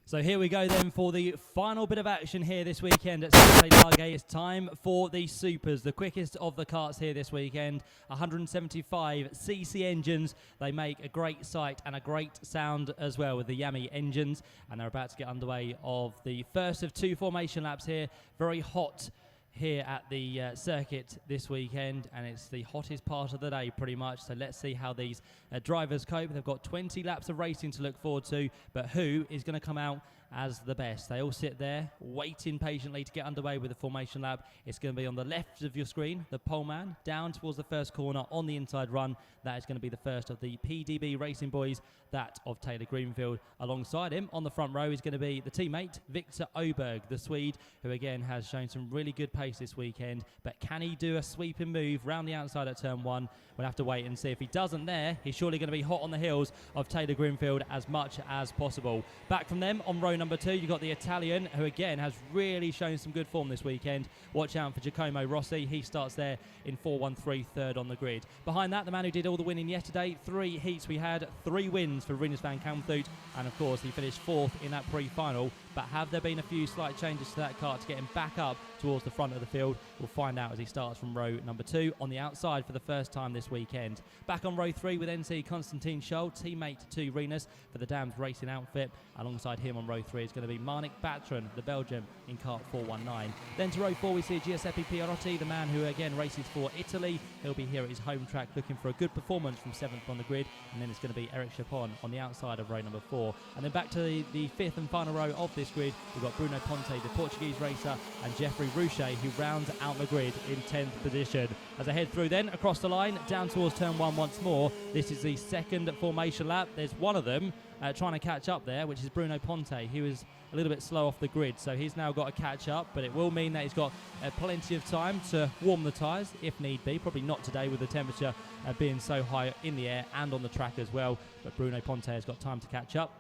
So here we go then for the final bit of action here this weekend at Castelletto. It's time for the Supers, the quickest of the karts here this weekend. 175cc engines. They make a great sight and a great sound as well with the Yami engines. And they're about to get underway of the first of two formation laps here. Very hot here at the circuit this weekend, and it's the hottest part of the day pretty much. So let's see how these drivers cope. They've got 20 laps of racing to look forward to, but who is going to come out as the best? They all sit there waiting patiently to get underway with the formation lap. It's going to be on the left of your screen, the pole man down towards the first corner on the inside run. That is going to be the first of the PDB Racing boys, that of Taylor Greenfield. Alongside him on the front row is going to be the teammate Victor Oberg, the Swede, who again has shown some really good pace this weekend, but can he do a sweeping move round the outside at turn one? We'll have to wait and see. If he doesn't there, he's surely going to be hot on the heels of Taylor Greenfield as much as possible. Back from them on row number two, you've got the Italian, who again has really shown some good form this weekend. Watch out for Giacomo Rossi. He starts there in 4-1-3, third on the grid. Behind that, the man who did all the winning yesterday. 3 heats we had, 3 wins for Rinus van Kamphout, and of course he finished 4th in that pre-final. But have there been a few slight changes to that car to get him back up towards the front of the field? We'll find out as he starts from row number 2 on the outside for the first time this weekend. Back on row 3 with NC Konstantin Scholl, teammate to Rinus for the Dams Racing outfit. Alongside him on row 3 is going to be Marnik Batran, the Belgian, in kart 419. Then to row 4 we see Giuseppe Pierotti, the man who again races for Italy. He'll be here at his home track looking for a good performance from 7th on the grid. And then it's going to be Eric Chapon on the outside of row number 4. And then back to the 5th and final row of this grid, we've got Bruno Ponte, the Portuguese racer, and Jeffrey Rouchet, who rounds out the grid in 10th position. As I head through then, across the line, down towards turn 1 once more. This is the second formation lap. There's one of them trying to catch up there, which is Bruno Ponte. He was a little bit slow off the grid, so he's now got to catch up, but it will mean that he's got plenty of time to warm the tyres if need be. Probably not today with the temperature being so high in the air and on the track as well, but Bruno Ponte has got time to catch up.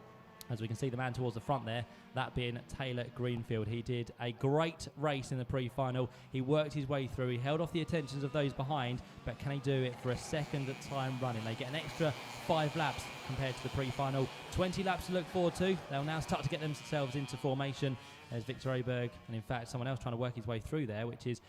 As we can see the man towards the front there, that being Taylor Greenfield. He did a great race in the pre-final. He worked his way through. He held off the attentions of those behind, but can he do it for a second time running? They get an extra 5 laps compared to the pre-final. 20 laps to look forward to. They'll now start to get themselves into formation. There's Victor Oberg, and in fact someone else trying to work his way through there, which is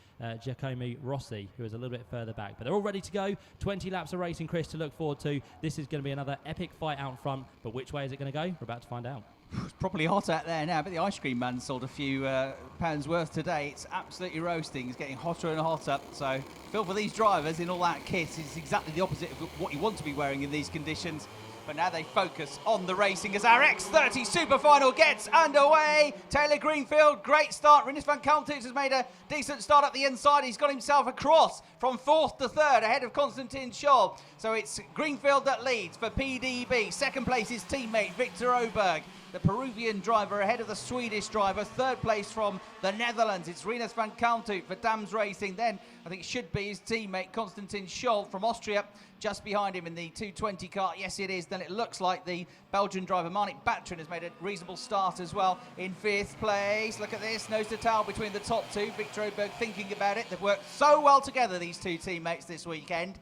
Giacomo Rossi, who is a little bit further back. But they're all ready to go. 20 laps of racing, Chris, to look forward to. This is going to be another epic fight out front, but which way is it going to go? We're about to find out. It's probably hot out there now, but the ice cream man sold a few pounds worth today. It's absolutely roasting. It's getting hotter and hotter. So feel for these drivers in all that kit. It's exactly the opposite of what you want to be wearing in these conditions. But now they focus on the racing as our X30 Super Final gets underway. Taylor Greenfield, great start. Rinus van Kamphout has made a decent start up the inside. He's got himself across from 4th to 3rd ahead of Konstantin Scholl. So it's Greenfield that leads for PDB. Second place is teammate Victor Oberg, the Peruvian driver ahead of the Swedish driver. 3rd place from the Netherlands, it's Rinus van Kamphout for Dams Racing. Then I think it should be his teammate Konstantin Scholl from Austria, just behind him in the 220 car. Yes, it is. Then it looks like the Belgian driver Marnik Batran has made a reasonable start as well in 5th place. Look at this, nose to tail between the top 2. Victor Oberg thinking about it. They've worked so well together, these 2 teammates, this weekend.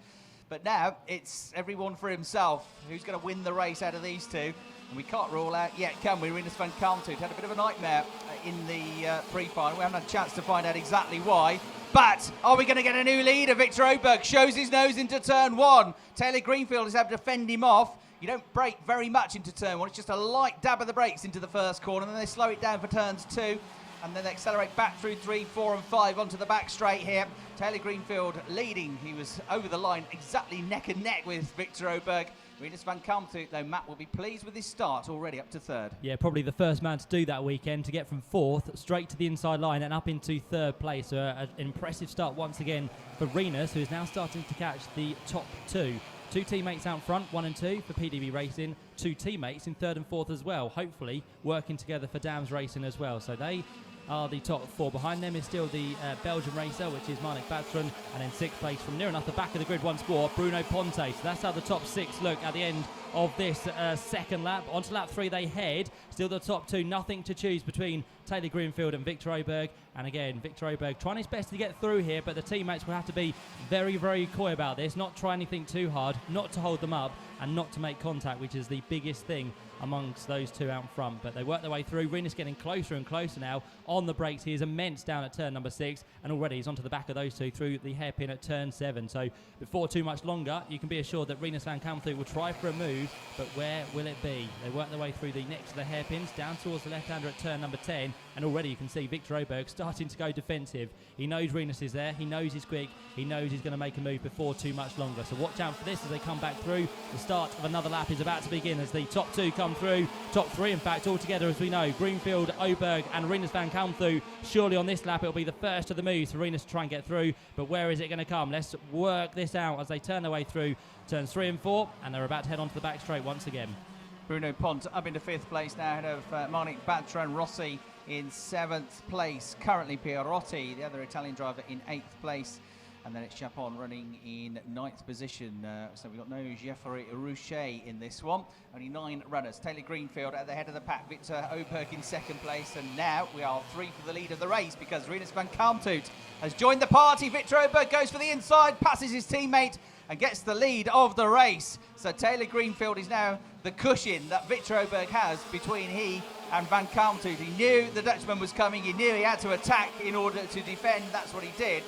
But now it's everyone for himself. Who's going to win the race out of these 2? And we can't rule out yet, can we? Rinus van Kamphout had a bit of a nightmare in the pre-final. We haven't had a chance to find out exactly why. But are we going to get a new leader? Victor Oberg shows his nose into turn 1. Taylor Greenfield is able to fend him off. You don't brake very much into turn 1. It's just a light dab of the brakes into the first corner, and then they slow it down for turns 2. And then they accelerate back through 3, 4 and 5 onto the back straight here. Taylor Greenfield leading. He was over the line exactly neck and neck with Victor Oberg. Rinus van Kamphout, though, Matt will be pleased with his start, already up to 3rd. Yeah, probably the first man to do that weekend, to get from 4th straight to the inside line and up into 3rd place. So an impressive start once again for Rinus, who is now starting to catch the top 2. 2 teammates out front, 1 and 2 for PDB Racing. 2 teammates in 3rd and 4th as well, hopefully working together for Dams Racing as well. So they are the top 4. Behind them is still the Belgian racer, which is Marnik Batran, and then 6th place from near enough the back of the grid once more, Bruno Ponte. So that's how the top 6 look at the end of this second lap. Onto lap 3 they head. Still the top 2, nothing to choose between Taylor Greenfield and Victor Oberg. And again, Victor Oberg trying his best to get through here, but the teammates will have to be very, very coy about this, not try anything too hard, not to hold them up, and not to make contact, which is the biggest thing amongst those two out front. But they work their way through. Rinus getting closer and closer now on the brakes. He is immense down at turn number 6, and already he's onto the back of those two through the hairpin at turn 7. So before too much longer, you can be assured that Rinus van Kamphout will try for a move, but where will it be? They work their way through the next of the hairpins, down towards the left-hander at turn number 10, and already you can see Victor Oberg starting to go defensive. He knows Rinus is there, he knows he's quick, he knows he's going to make a move before too much longer. So watch out for this as they come back through. The start of another lap is about to begin as the top 2 come through. Top 3, in fact, all together, as we know. Greenfield, Oberg and Rinus van Kamphout. Surely on this lap it'll be the first of the moves for Rinus to try and get through, but where is it going to come? Let's work this out as they turn their way through turns 3 and 4, and they're about to head onto the back straight once again. Bruno Pont up into 5th place now, ahead of Marnik Batran Rossi in 7th place. Currently Pierotti, the other Italian driver, in 8th place. And then it's Chapon running in 9th position. So we've got no Geoffrey Rouchet in this one. Only 9 runners. Taylor Greenfield at the head of the pack. Victor Oberg in 2nd place. And now we are 3 for the lead of the race because Rinus van Kamphout has joined the party. Victor Oberg goes for the inside, passes his teammate and gets the lead of the race. So Taylor Greenfield is now the cushion that Victor Oberg has between he and Van Kamphout. He knew the Dutchman was coming. He knew he had to attack in order to defend. That's what he did.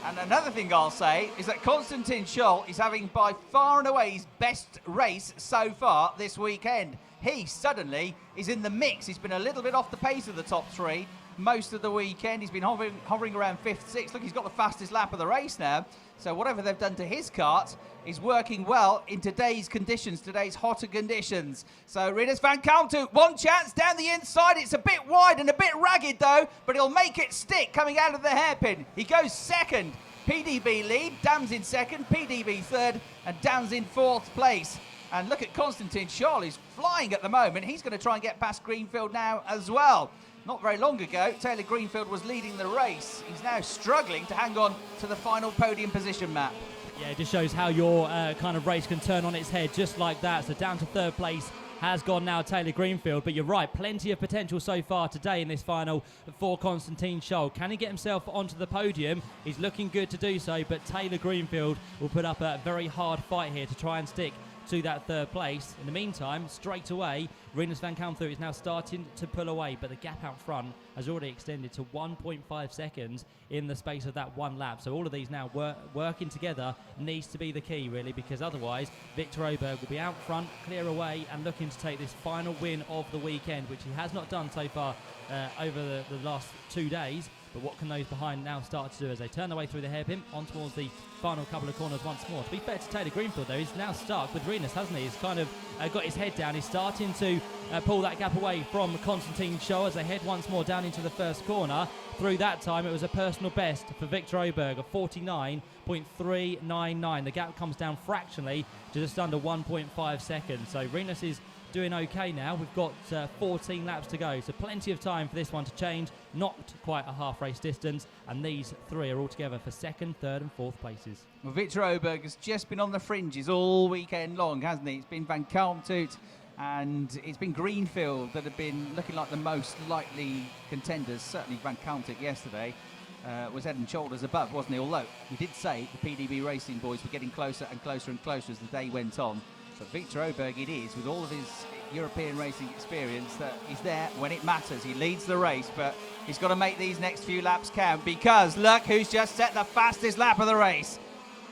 And another thing I'll say is that Konstantin Scholl is having by far and away his best race so far this weekend. He suddenly is in the mix. He's been a little bit off the pace of the top 3 most of the weekend. He's been hovering around 5th, 6th. Look, he's got the fastest lap of the race now. So whatever they've done to his kart is working well in today's conditions, today's hotter conditions. So Rinus van Kamphout, one chance down the inside. It's a bit wide and a bit ragged though, but he'll make it stick coming out of the hairpin. He goes 2nd. PDB lead, Dam's in 2nd, PDB 3rd, and Dam's in 4th place. And look at Konstantin Scholl, he's flying at the moment. He's going to try and get past Greenfield now as well. Not very long ago, Taylor Greenfield was leading the race. He's now struggling to hang on to the final podium position, Matt. Yeah, it just shows how your kind of race can turn on its head just like that. So down to 3rd place has gone now Taylor Greenfield. But you're right, plenty of potential so far today in this final for Konstantin Scholl. Can he get himself onto the podium? He's looking good to do so, but Taylor Greenfield will put up a very hard fight here to try and stick to that 3rd place. In the meantime, straight away, Rinus van Kamphout is now starting to pull away, but the gap out front has already extended to 1.5 seconds in the space of that one lap. So all of these now working together needs to be the key, really, because otherwise Victor Oberg will be out front, clear away, and looking to take this final win of the weekend, which he has not done so far over the last 2 days. But what can those behind now start to do as they turn their way through the hairpin on towards the final couple of corners once more? To be fair to Taylor Greenfield, though, he's now stuck with Rinus, hasn't he? He's kind of got his head down. He's starting to pull that gap away from Konstantin Scholl as they head once more down into the first corner. Through that time, it was a personal best for Victor Oberg of 49.399. The gap comes down fractionally to just under 1.5 seconds. So Rinus is doing okay now. We've got 14 laps to go, so plenty of time for this one to change. Not quite a half race distance, and these 3 are all together for 2nd, 3rd and 4th places. Well, Victor Oberg has just been on the fringes all weekend long, hasn't he? It's been Van Kamphout and it's been Greenfield that have been looking like the most likely contenders. Certainly Van Kamphout yesterday was head and shoulders above, wasn't he? Although we did say the PDB Racing boys were getting closer and closer and closer as the day went on. But Victor Oberg it is, with all of his European racing experience, that he's there when it matters. He leads the race, but he's got to make these next few laps count, because look who's just set the fastest lap of the race.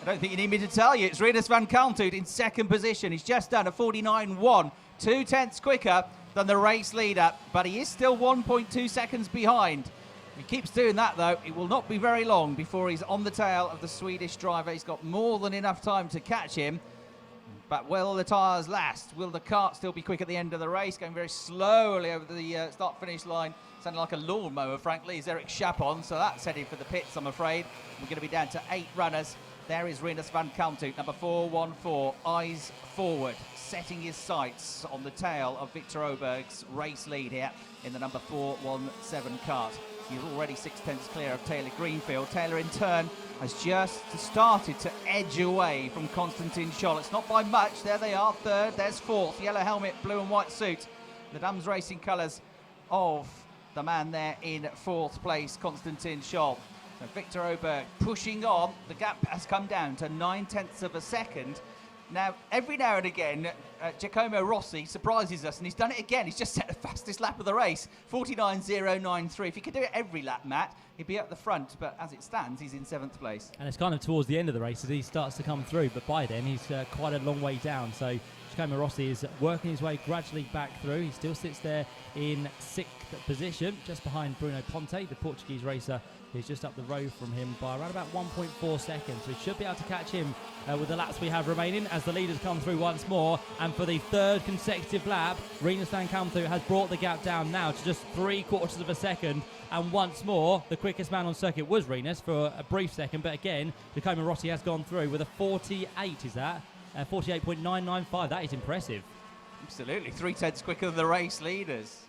I don't think you need me to tell you. It's Rinus van Kamphout in 2nd position. He's just done a 49.1, 2/10 quicker than the race leader, but he is still 1.2 seconds behind. If he keeps doing that, though, it will not be very long before he's on the tail of the Swedish driver. He's got more than enough time to catch him. But will the tyres last? Will the kart still be quick at the end of the race? Going very slowly over the start-finish line. Sounding like a lawnmower, frankly, is Eric Chapon. So that's heading for the pits, I'm afraid. We're going to be down to 8 runners. There is Rinus van Kamphout, number 414, eyes forward, setting his sights on the tail of Victor Oberg's race lead here in the number 417 kart. He's already 6/10 clear of Taylor Greenfield. Taylor, in turn, has just started to edge away from Konstantin Scholl. It's not by much. There they are, 3rd. There's 4th. Yellow helmet, blue and white suit. The Dams Racing colours of the man there in 4th place, Konstantin Scholl. So Victor Oberg pushing on. The gap has come down to 9/10 of a second. Now, every now and again, Giacomo Rossi surprises us, and he's done it again. He's just set the fastest lap of the race, 49.093. If he could do it every lap, Matt, he'd be at the front, but as it stands, he's in 7th place. And it's kind of towards the end of the race as he starts to come through, but by then he's quite a long way down. So Giacomo Rossi is working his way gradually back through. He still sits there in 6th position, just behind Bruno Ponte, the Portuguese racer, who's just up the road from him by around about 1.4 seconds. We should be able to catch him with the laps we have remaining as the leaders come through once more. And for the 3rd consecutive lap, Rinus van Kamphout has brought the gap down now to just 3/4 of a second. And once more, the quickest man on circuit was Rinus for a brief second. But again, Giacomo Rossi has gone through with a 48, is that? 48.995. That is impressive. Absolutely. 3/10 quicker than the race leaders.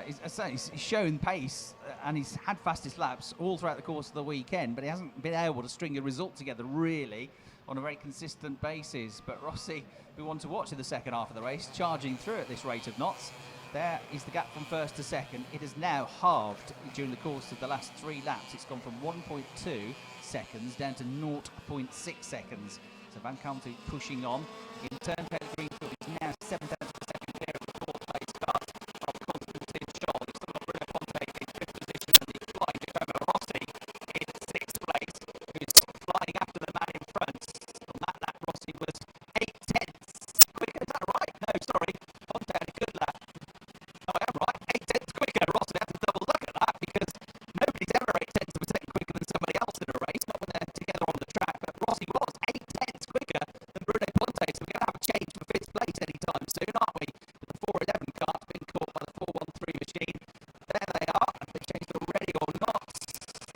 He's shown pace and he's had fastest laps all throughout the course of the weekend, but he hasn't been able to string a result together really on a very consistent basis. But Rossi, we want to watch in the second half of the race, charging through at this rate of knots. There is the gap from 1st to 2nd. It has now halved during the course of the last 3 laps. It's gone from 1.2 seconds down to 0.6 seconds. So Van Kamphout pushing on. In turn, Taylor Greenfield is now 7/10 of a second clear of the 4th place car of Constantine Scholl. He's still got Bruno Ponte in 5th position, and the flying Giacomo Rossi in 6th place, who's flying after the man in front. On that lap, Rossi was 8/10 quicker. Is that right? No, sorry. Ponte had a good lap. Oh, I am right. 8/10 quicker. Rossi had to double look at that because nobody's ever 8/10 of a second quicker than somebody else in a race, not when they're together on the track. But Rossi was 8/10 quicker than Bruno Ponte, so we're going to have a change for 5th place anytime soon, aren't we? With the 411 cars being caught by the 413 machine. There they are. Have they changed already or not?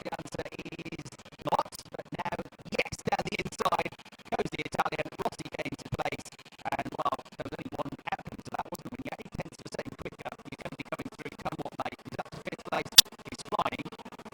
The answer is not. But now, yes, down the inside goes the Italian. Rossi getting to place. And, well, there was only one outcome to that, wasn't there? When you get 8/10 of a second quicker, you're going to be coming through come what may. He's up to 5th place. He's flying.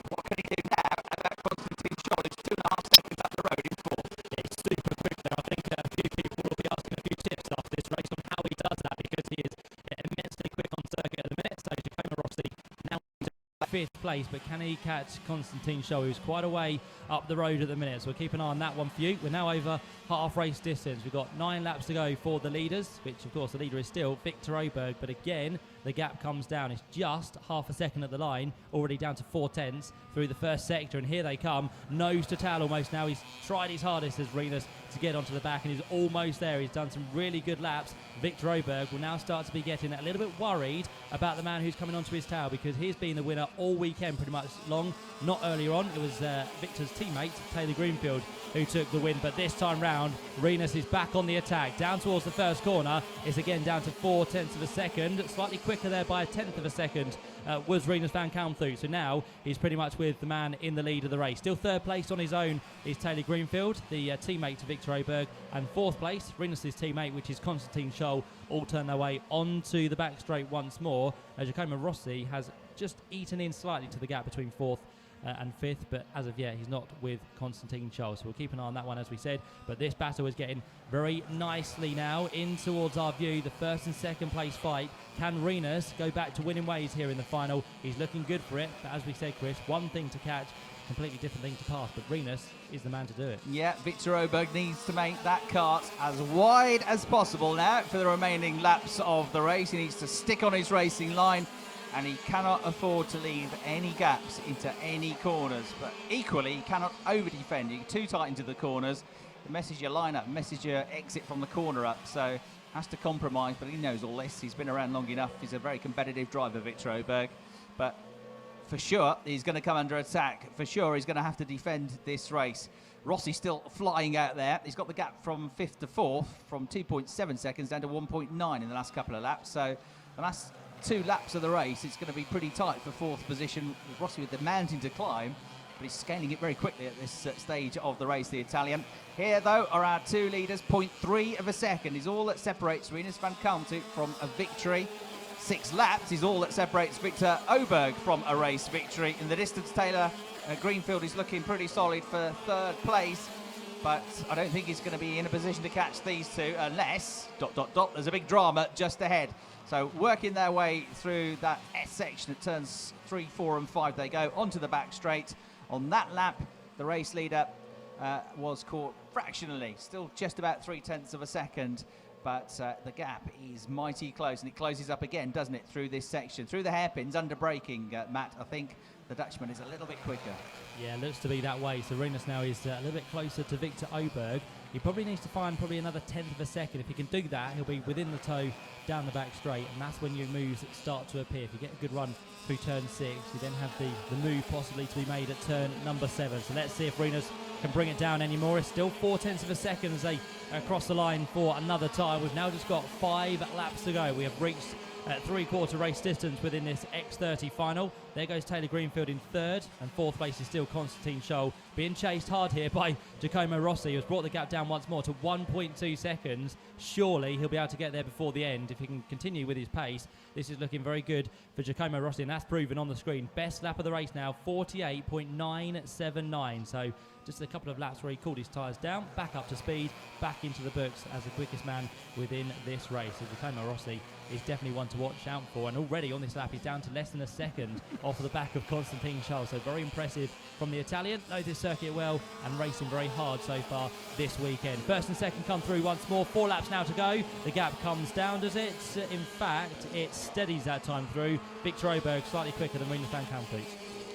What can he do now? And that Constantine Scholl is 2.5 seconds up the road in 4th. It's super quick there. I think a few people will be asking a few tips after this race on how he does that, because he is immensely quick on circuit at the minute. So Giacomo Rossi now into 5th place, but can he catch Constantine Scholl, who's quite a way up the road at the minute? So we'll keep an eye on that one for you. We're now over half race distance. We've got 9 laps to go for the leaders, which of course the leader is still Victor Oberg, but again the gap comes down. It's just half a second at the line, already down to 4/10 through the first sector, and here they come, nose to tail almost now. He's tried his hardest as Rinus to get onto the back, and he's almost there. He's done some really good laps. Victor Oberg will now start to be getting a little bit worried about the man who's coming onto his tail, because he's been the winner all weekend pretty much long. Not earlier on, it was Victor's teammate Taylor Greenfield who took the win, but this time round Rinus is back on the attack down towards the first corner. It's again down to 4/10 of a second, slightly quicker there by 1/10 of a second was Rinus van Kamphout. So now he's pretty much with the man in the lead of the race. Still 3rd place on his own is Taylor Greenfield, the teammate to Victor Oberg, and 4th place Rinus' teammate, which is Constantine Scholl, all turn their way onto the back straight once more. Giacomo Rossi has just eaten in slightly to the gap between 4th and 5th, but as of yet he's not with Constantine Scholl, so we'll keep an eye on that one as we said. But this battle is getting very nicely now in towards our view, the 1st and 2nd place fight. Can Rinus go back to winning ways here in the final? He's looking good for it, but as we said, Chris, one thing to catch, completely different thing to pass, but Rinus is the man to do it. Yeah, Victor Oberg needs to make that kart as wide as possible now for the remaining laps of the race. He needs to stick on his racing line, and he cannot afford to leave any gaps into any corners. But equally, he cannot over-defend. You get too tight into the corners, it messes your line up, messes your exit from the corner up. So has to compromise, but he knows all this. He's been around long enough. He's a very competitive driver, Victor Oberg. But for sure, he's going to come under attack. For sure, he's going to have to defend this race. Rossi still flying out there. He's got the gap from 5th to 4th, from 2.7 seconds down to 1.9 in the last couple of laps. So the last 2 laps of the race, it's going to be pretty tight for 4th position. Rossi with the mountain to climb, but he's scaling it very quickly at this stage of the race, the Italian. Here, though, are our 2 leaders. 0.3 of a second is all that separates Rinus van Kamphout from a victory. 6 laps is all that separates Victor Oberg from a race victory. In the distance, Taylor Greenfield is looking pretty solid for 3rd place, but I don't think he's going to be in a position to catch these 2 unless, ... there's a big drama just ahead. So working their way through that S section at turns 3, 4 and 5, they go onto the back straight. On that lap, the race leader was caught fractionally, still just about 0.3 of a second but the gap is mighty close, and it closes up again, doesn't it, through this section, through the hairpins, under braking. Matt, I think the Dutchman is a little bit quicker. Yeah, looks to be that way. So Rinus now is a little bit closer to Victor Oberg. He probably needs to find another tenth of a second. If he can do that, he'll be within the toe down the back straight, and that's when your moves start to appear. If you get a good run through turn 6, you then have the move possibly to be made at turn number 7. So let's see if Rinus can bring it down anymore. It's still 0.4 of a second as they cross the line for another time. We've now just got 5 laps to go. We have reached three-quarter race distance within this X30 final. There goes Taylor Greenfield in 3rd, and 4th place is still Constantine Scholl, being chased hard here by Giacomo Rossi, who's brought the gap down once more to 1.2 seconds. Surely he'll be able to get there before the end if he can continue with his pace. This is looking very good for Giacomo Rossi, and that's proven on the screen. Best lap of the race now, 48.979. So just a couple of laps where he cooled his tyres down, back up to speed, back into the books as the quickest man within this race. So Giacomo Rossi is definitely one to watch out for, and already on this lap he's down to less than a second off the back of Constantine Scholl. So very impressive from the Italian. Knows this circuit well and racing very hard so far this weekend. First and second come through once more. 4 laps now to go. The gap comes down, does it? In fact, it steadies that time through. Victor Oberg slightly quicker than Rinus van Kampeet.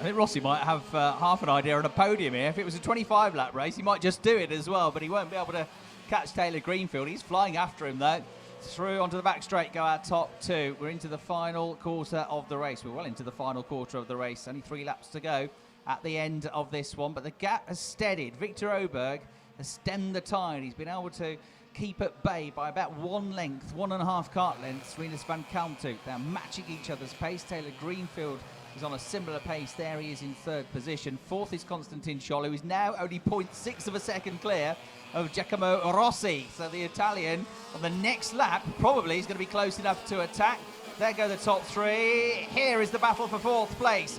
I think Rossi might have half an idea on a podium here. If it was a 25-lap race, he might just do it as well, but he won't be able to catch Taylor Greenfield. He's flying after him, though. Through onto the back straight, go our top 2. We're into the final quarter of the race. We're well into the final quarter of the race. Only 3 laps to go at the end of this one, but the gap has steadied. Victor Oberg has stemmed the tide. He's been able to keep at bay by about 1 length, 1.5 kart lengths. Rinus van Kampeet, they're matching each other's pace. Taylor Greenfield is on a similar pace. There he is in 3rd position. 4th is Constantine Scholl, who is now only 0.6 of a second clear of Giacomo Rossi. So the Italian on the next lap probably is going to be close enough to attack. There go the top 3. Here is the battle for 4th place.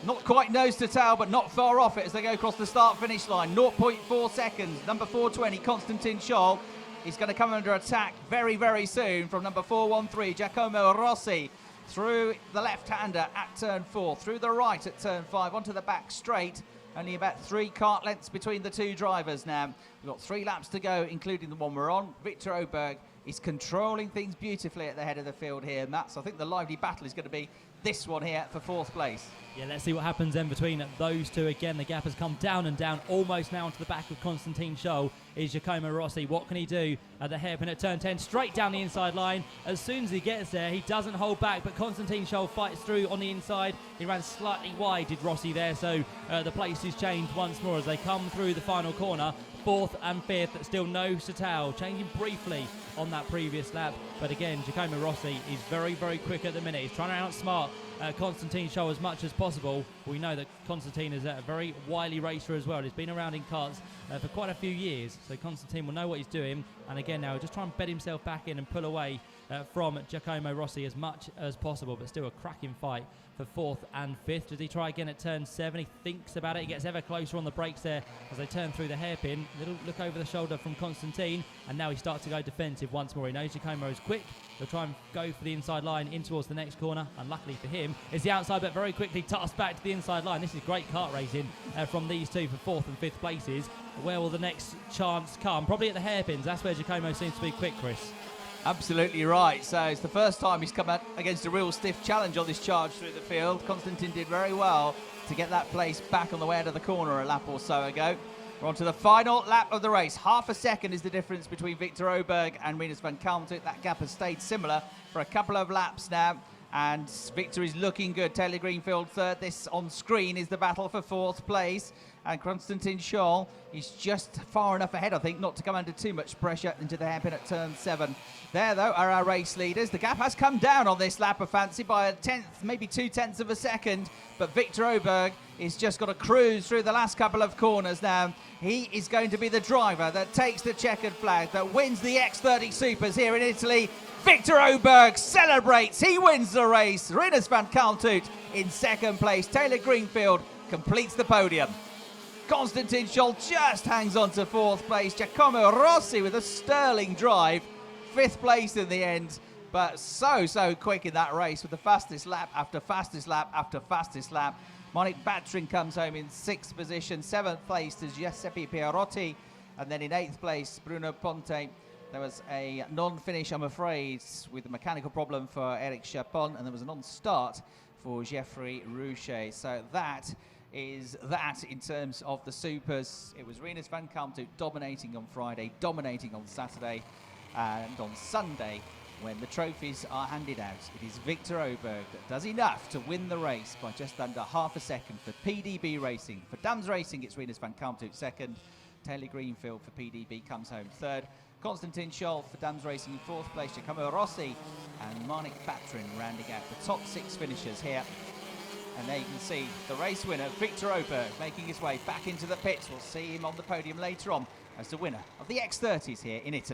Not quite nose to tail, but not far off it as they go across the start-finish line. 0.4 seconds. Number 420, Constantine Scholl, is going to come under attack very, very soon from number 413, Giacomo Rossi. Through the left-hander at turn 4, through the right at turn 5, onto the back straight. Only about 3 kart lengths between the 2 drivers now. We've got 3 laps to go, including the one we're on. Victor Oberg is controlling things beautifully at the head of the field here, Matt. So I think the lively battle is going to be this one here for 4th place. Yeah, let's see what happens then between those two. Again, the gap has come down and down, almost now onto the back of Constantine Scholl is Giacomo Rossi. What can he do at the hairpin at turn 10? Straight down the inside line. As soon as he gets there, he doesn't hold back, but Constantine Scholl fights through on the inside. He ran slightly wide, did Rossi there, so the place is changed once more as they come through the final corner. 4th and 5th, still nose to tail, changing briefly on that previous lap. But again, Giacomo Rossi is very, very quick at the minute. He's trying to outsmart Constantine Scholl as much as possible. We know that Constantine is a very wily racer as well. He's been around in karts for quite a few years, so Constantine will know what he's doing. And again now, just try and bed himself back in and pull away from Giacomo Rossi as much as possible, but still a cracking fight for 4th and 5th. Does he try again at turn 7? He thinks about it. He gets ever closer on the brakes there as they turn through the hairpin. Little look over the shoulder from Constantine, and now he starts to go defensive once more. He knows Giacomo is quick. He'll try and go for the inside line in towards the next corner. Unluckily for him, it's the outside, but very quickly tossed back to the inside line. This is great kart racing from these two for 4th and 5th places. Where will the next chance come? Probably at the hairpins. That's where Giacomo seems to be quick, Chris. Absolutely right. So it's the first time he's come out against a real stiff challenge on this charge through the field. Constantine did very well to get that place back on the way out of the corner a lap or so ago. We're on to the final lap of the race. Half a second is the difference between Victor Oberg and Rinus van Kampeet. That gap has stayed similar for a couple of laps now, and Victor is looking good. Taylor Greenfield 3rd. This on screen is the battle for 4th place. And Constantine Scholl is just far enough ahead, I think, not to come under too much pressure into the hairpin at turn 7. There, though, are our race leaders. The gap has come down on this lap of fancy by a tenth, maybe 0.2 of a second. But Victor Oberg is just got to cruise through the last couple of corners now. He is going to be the driver that takes the checkered flag, that wins the X30 Supers here in Italy. Victor Oberg celebrates. He wins the race. Rinus van Kampeet in 2nd place. Taylor Greenfield completes the podium. Constantine Scholl just hangs on to 4th place. Giacomo Rossi with a sterling drive. 5th place in the end, but so quick in that race with the fastest lap after fastest lap after fastest lap. Monique Batrin comes home in 6th position. 7th place to Giuseppe Pierotti, and then in 8th place, Bruno Ponte. There was a non-finish, I'm afraid, with a mechanical problem for Eric Chapon, and there was a non-start for Geoffrey Rouchet. So that is that in terms of the Supers. It was Rinus van Kampthout dominating on Friday, dominating on Saturday, and on Sunday, when the trophies are handed out, it is Victor Oberg that does enough to win the race by just under half a second for PDB Racing. For Dams Racing, it's Rinus van Kampthout second. Taylor Greenfield for PDB comes home third. Konstantin Scholl for Dams Racing in fourth place. Giacomo Rossi and Marnik Batrin rounding out the top 6 finishers here. And there you can see the race winner, Victor Oberg, making his way back into the pits. We'll see him on the podium later on as the winner of the X30s here in Italy.